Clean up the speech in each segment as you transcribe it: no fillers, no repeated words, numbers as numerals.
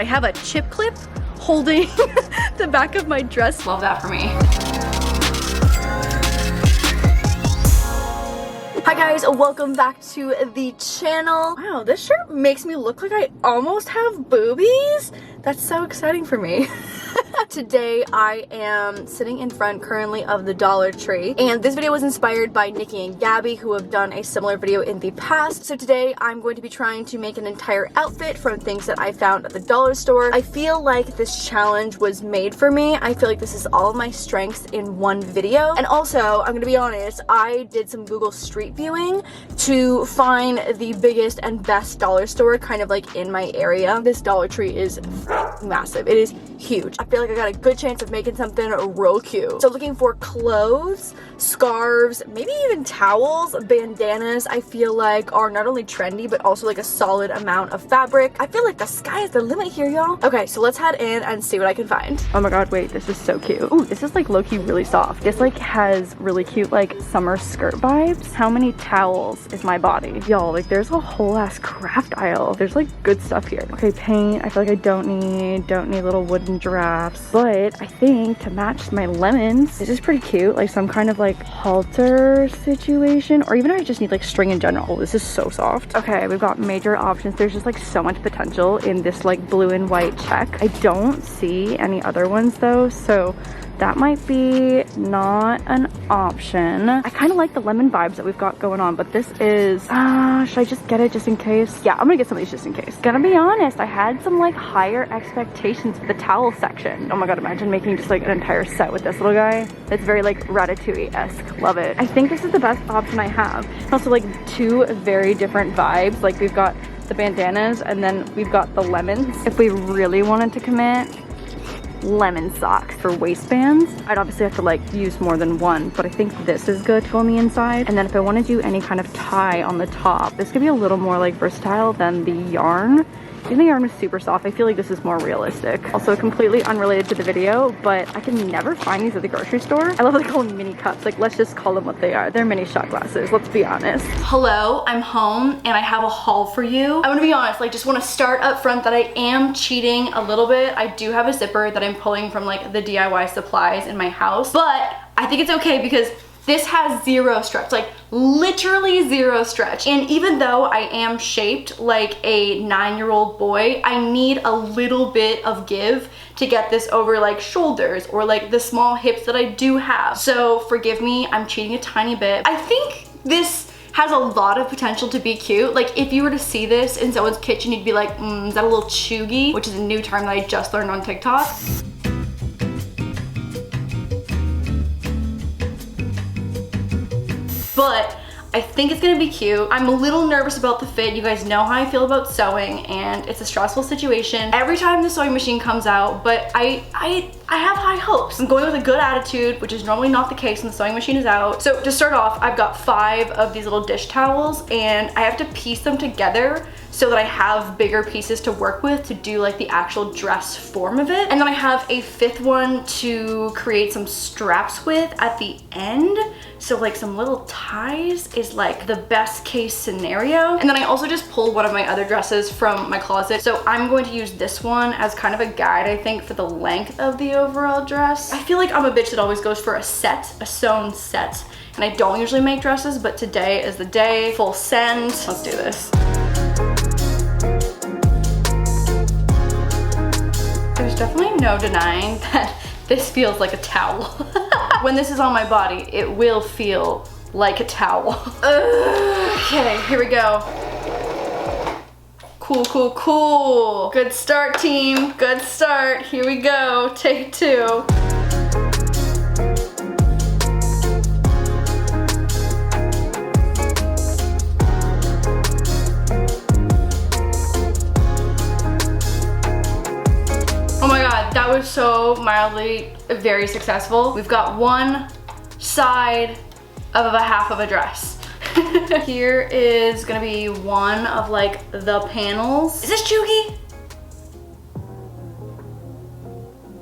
I have a chip clip holding the back of my dress. Love that for me. Hi guys, welcome back to the channel. Wow, this shirt makes me look like I almost have boobies. That's so exciting for me. Today I am sitting in front currently of the Dollar Tree, and this video was inspired by Nikki and Gabby, who have done a similar video in the past. So today I'm going to be trying to make an entire outfit from things that I found at the dollar store. I feel like this challenge was made for me. I feel like this is all of my strengths in one video. And also, I'm gonna be honest, I did some Google Street viewing to find the biggest and best dollar store kind of like in my area. This Dollar Tree is massive. It is huge. I feel like I got a good chance of making something real cute. So looking for clothes, scarves, maybe even towels, bandanas, I feel like are not only trendy but also like a solid amount of fabric. I feel like the sky is the limit here, y'all. Okay, so let's head in and see what I can find. Oh my god, wait, this is so cute. Ooh, this is like low-key really soft. This like has really cute like summer skirt vibes. How many towels is my body? Y'all, like there's a whole ass craft aisle. There's like good stuff here. Okay, paint, I feel like I don't need little wooden giraffes. But I think to match my lemons, this is pretty cute. Like some kind of like halter situation, or even I just need like string in general. Oh, this is so soft. Okay, we've got major options. There's just like so much potential in this like blue and white check. I don't see any other ones though, so that might be not an option. I kind of like the lemon vibes that we've got going on, but this is, should I just get it just in case? Yeah, I'm gonna get some of these just in case. Gonna be honest, I had some like higher expectations for the towel section. Oh my god, imagine making just like an entire set with this little guy. It's very like Ratatouille-esque. Love it. I think this is the best option I have. Also like two very different vibes. Like we've got the bandanas and then we've got the lemons. If we really wanted to commit, lemon socks for waistbands. I'd obviously have to like use more than one, but I think this is good to go on the inside. And then if I want to do any kind of tie on the top, this could be a little more like versatile than the yarn. Even the yarn was super soft. I feel like this is more realistic. Also completely unrelated to the video, but I can never find these at the grocery store. I love they call them mini cups. Like let's just call them what they are. They're mini shot glasses, let's be honest. Hello, I'm home and I have a haul for you. I'm gonna be honest, like just want to start up front that I am cheating a little bit. I do have a zipper that I'm pulling from like the DIY supplies in my house, but I think it's okay because this has zero stretch, like literally zero stretch. And even though I am shaped like a 9-year-old boy, I need a little bit of give to get this over like shoulders or like the small hips that I do have. So forgive me, I'm cheating a tiny bit. I think this has a lot of potential to be cute. Like if you were to see this in someone's kitchen, you'd be like, is that a little chuggy? Which is a new term that I just learned on TikTok. But I think it's gonna be cute. I'm a little nervous about the fit. You guys know how I feel about sewing and it's a stressful situation every time the sewing machine comes out, but I have high hopes. I'm going with a good attitude, which is normally not the case when the sewing machine is out. So to start off, I've got 5 of these little dish towels and I have to piece them together so that I have bigger pieces to work with to do like the actual dress form of it. And then I have a 5th one to create some straps with at the end. So like some little ties is like the best case scenario. And then I also just pulled one of my other dresses from my closet. So I'm going to use this one as kind of a guide, I think, for the length of the overall dress. I feel like I'm a bitch that always goes for a set, a sewn set. And I don't usually make dresses, but today is the day. Full send. Let's do this. There's definitely no denying that this feels like a towel. When this is on my body, it will feel like a towel. Okay, here we go. Cool, cool, cool. Good start, team. Good start. Here we go. Take 2. Oh my god, that was so mildly very successful. We've got one side of a half of a dress. Here is gonna be one of like the panels. Is this chuggy?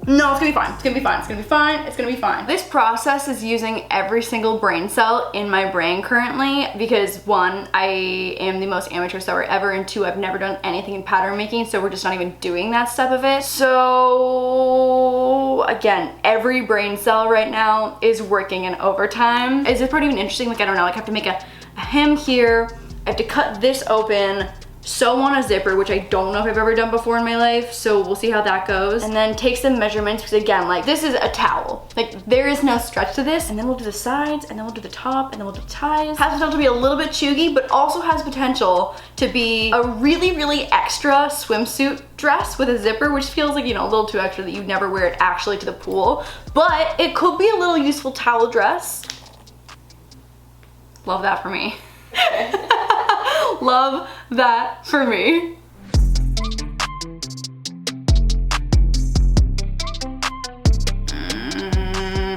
No, it's gonna be fine. It's gonna be fine. It's gonna be fine. It's gonna be fine. This process is using every single brain cell in my brain currently because one, I am the most amateur sewer ever, and two, I've never done anything in pattern making, so we're just not even doing that step of it. So again, every brain cell right now is working in overtime. Is this part even interesting? Like, I don't know, like I have to make a hem here. I have to cut this open, sew on a zipper, which I don't know if I've ever done before in my life, so we'll see how that goes. And then take some measurements, because again, like, this is a towel. Like, there is no stretch to this. And then we'll do the sides, and then we'll do the top, and then we'll do the ties. Has potential to be a little bit chuggy, but also has potential to be a really, really extra swimsuit dress with a zipper, which feels like, you know, a little too extra that you'd never wear it actually to the pool. But it could be a little useful towel dress. Love that for me. Love that for me.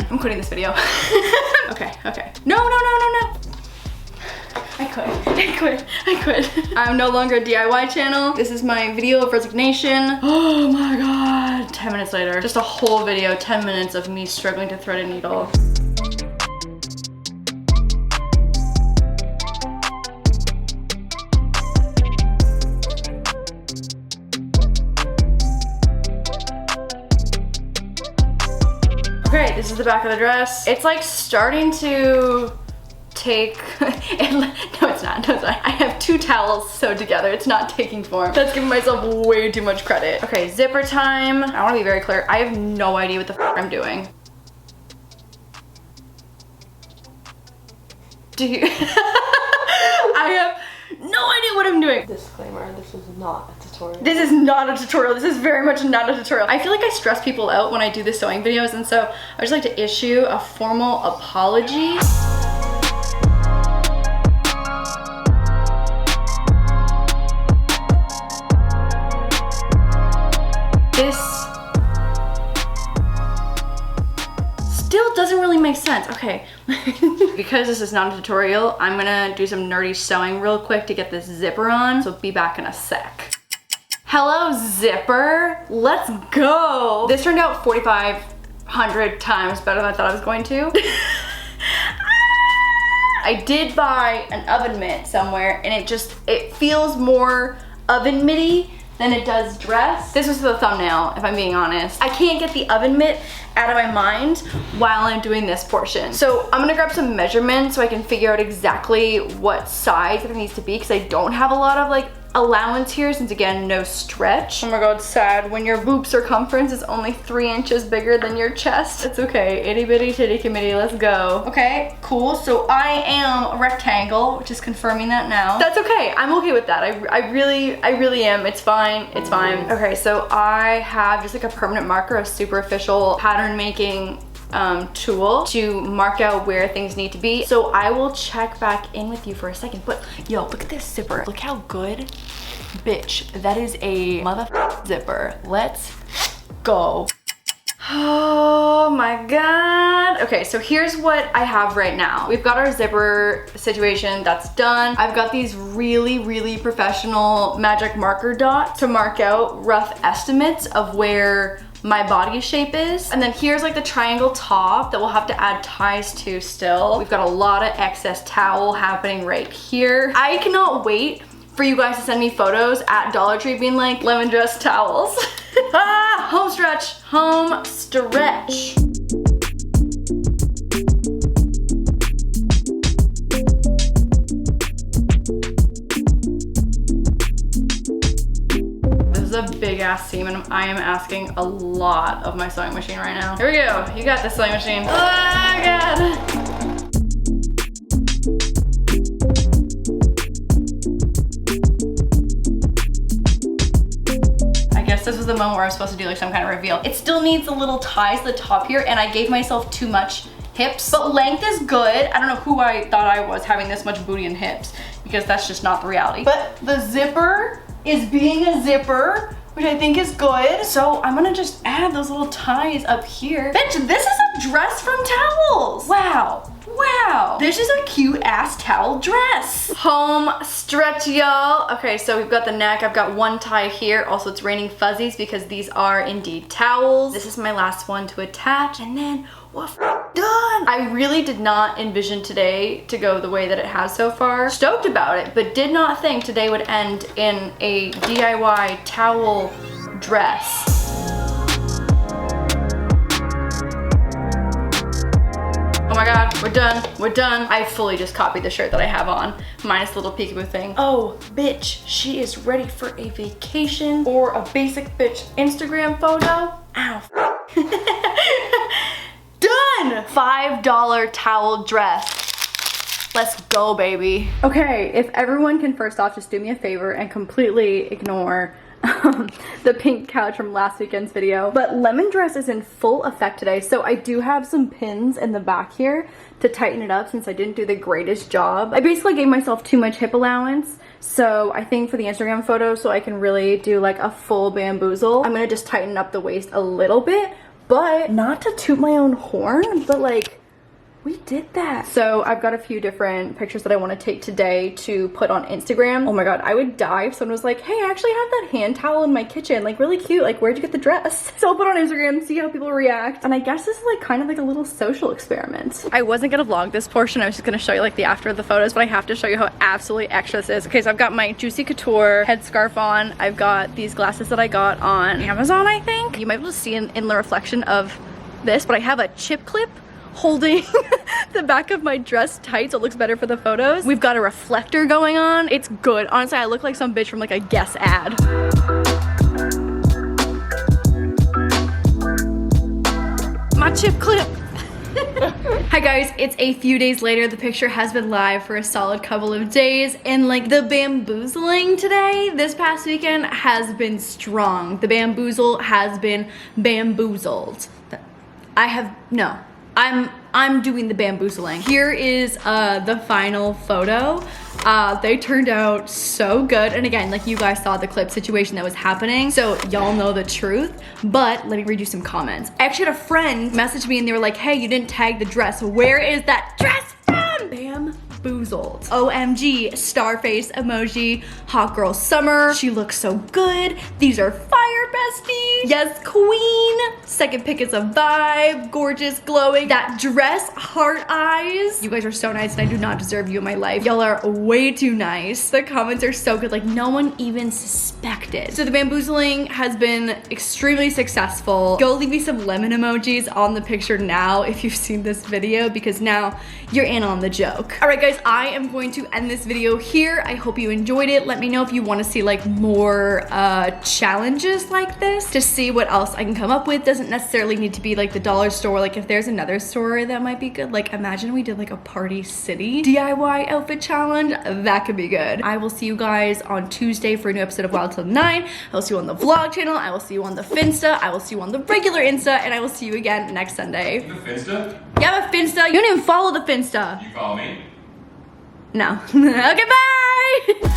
I'm quitting this video. Okay. No. I quit. I'm no longer a DIY channel. This is my video of resignation. Oh my God. 10 minutes later, just a whole video, 10 minutes of me struggling to thread a needle. Okay, this is the back of the dress. It's like starting to take, no it's not. I have two towels sewed together. It's not taking form. That's giving myself way too much credit. Okay, zipper time. I wanna be very clear. I have no idea what the f I'm doing. Do you? I have no idea what I'm doing. Disclaimer, this is not a tutorial. This is not a tutorial. This is very much not a tutorial. I feel like I stress people out when I do the sewing videos, and so I just like to issue a formal apology. This still doesn't really make sense. Okay. Because this is not a tutorial, I'm gonna do some nerdy sewing real quick to get this zipper on, so be back in a sec. Hello, zipper. Let's go. This turned out 4,500 times better than I thought I was going to. I did buy an oven mitt somewhere, and it feels more oven mitty than it does dress. This was the thumbnail, if I'm being honest. I can't get the oven mitt out of my mind while I'm doing this portion. So I'm gonna grab some measurements so I can figure out exactly what size it needs to be, because I don't have a lot of like allowance here, since again, no stretch. Oh my God, sad when your boob circumference is only 3 inches bigger than your chest. It's okay, itty bitty titty committee, let's go. Okay, cool, so I am a rectangle, which is confirming that now. That's okay, I'm okay with that. I really am, it's fine. Okay, so I have just like a permanent marker, a superficial pattern making tool to mark out where things need to be. So I will check back in with you for a second. But yo, look at this zipper. Look how good, bitch. That is a motherfucking zipper. Let's go. Oh my God. Okay, so here's what I have right now. We've got our zipper situation, that's done. I've got these really professional magic marker dots to mark out rough estimates of where my body shape is. And then here's like the triangle top that we'll have to add ties to still. We've got a lot of excess towel happening right here. I cannot wait for you guys to send me photos at Dollar Tree being like, lemon dress towels. Ah, home stretch. This is a big ass seam, and I am asking a lot of my sewing machine right now. Here we go. You got this, sewing machine. Oh my God. I guess this was the moment where I was supposed to do like some kind of reveal. It still needs the little ties to the top here, and I gave myself too much hips, but length is good. I don't know who I thought I was having this much booty and hips, because that's just not the reality. But the zipper is being a zipper, which I think is good. So I'm gonna just add those little ties up here. Bitch, this is a dress from towels. Wow. Wow, this is a cute ass towel dress. Home stretch, y'all. Okay, so we've got the neck. I've got one tie here. Also, it's raining fuzzies because these are indeed towels. This is my last one to attach, and then we're done. I really did not envision today to go the way that it has so far. Stoked about it, but did not think today would end in a DIY towel dress. Oh my god, we're done, we're done. I fully just copied the shirt that I have on, minus the little peekaboo thing. Oh, bitch, she is ready for a vacation or a basic bitch Instagram photo. Ow. Done! $5 towel dress. Let's go, baby. Okay, if everyone can first off just do me a favor and completely ignore the pink couch from last weekend's video. But lemon dress is in full effect today, so I do have some pins in the back here to tighten it up since I didn't do the greatest job. I basically gave myself too much hip allowance, so I think for the Instagram photo, so I can really do like a full bamboozle, I'm gonna just tighten up the waist a little bit, but not to toot my own horn, but like, we did that. So I've got a few different pictures that I want to take today to put on Instagram. Oh my god, I would die if someone was like, hey, I actually have that hand towel in my kitchen, like really cute, like where'd you get the dress? So I'll put it on Instagram, see how people react. And I guess this is like kind of like a little social experiment. I wasn't gonna vlog this portion, I was just gonna show you like the after of the photos, but I have to show you how absolutely extra this is. Okay, so I've got my Juicy Couture headscarf on. I've got these glasses that I got on Amazon, I think. You might be able to see in the reflection of this, but I have a chip clip holding the back of my dress tight so it looks better for the photos. We've got a reflector going on. It's good. Honestly, I look like some bitch from like a Guess ad. My chip clip. Hi guys, it's a few days later. The picture has been live for a solid couple of days, and like the bamboozling today, this past weekend, has been strong. The bamboozle has been bamboozled. I'm doing the bamboozling. Here is the final photo. They turned out so good. And again, like you guys saw the clip situation that was happening, so y'all know the truth. But let me read you some comments. I actually had a friend message me and they were like, hey, you didn't tag the dress. Where is that dress from? Bamboozled. OMG, star face emoji, hot girl summer. She looks so good. These are fire besties. Yes, queen. Second pick is a vibe. Gorgeous, glowing. That dress, heart eyes. You guys are so nice and I do not deserve you in my life. Y'all are way too nice. The comments are so good, like no one even suspected. So the bamboozling has been extremely successful. Go leave me some lemon emojis on the picture now if you've seen this video, because now you're in on the joke. All right guys, I am going to end this video here. I hope you enjoyed it. Let me know if you want to see like more challenges like this to see what else I can come up with. Doesn't necessarily need to be like the dollar store. Like if there's another store that might be good, like imagine we did like a Party City DIY outfit challenge. That could be good. I will see you guys on Tuesday for a new episode of Wild Till 9. I will see you on the vlog channel. I will see you on the Finsta. I will see you on the regular Insta, and I will see you again next Sunday. The Finsta? Yeah, I have a Finsta. You don't even follow the Finsta. You follow me? No. Okay, bye!